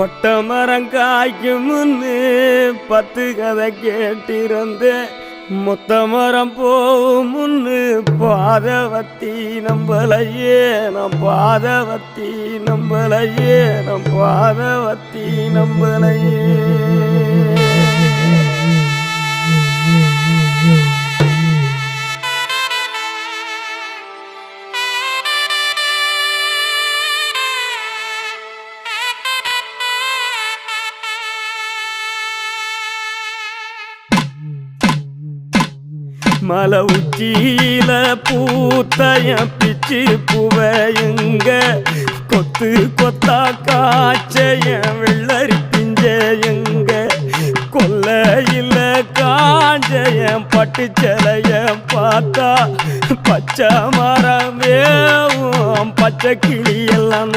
பட்டமரம் காய்க்கும் முன்னு 10 கதை கேட்டிருந்தேன். மொத்த மரம் போகும் முன்னு பாதவத்தி நம்பலையே நம் பாதவத்தி நம்பலையே நம் பாதவத்தி நம்பலையே. மலை உச்சியில பூத்தைய பிச்சு புவையுங்க கொத்து கொத்தா காய்ச்சைய வெள்ளரி பிஞ்சையுங்க கொல்லையில காஞ்சைய பட்டு சிலைய பார்த்தா பச்சை மரம் வேவும் பச்சை கிளி எல்லாம்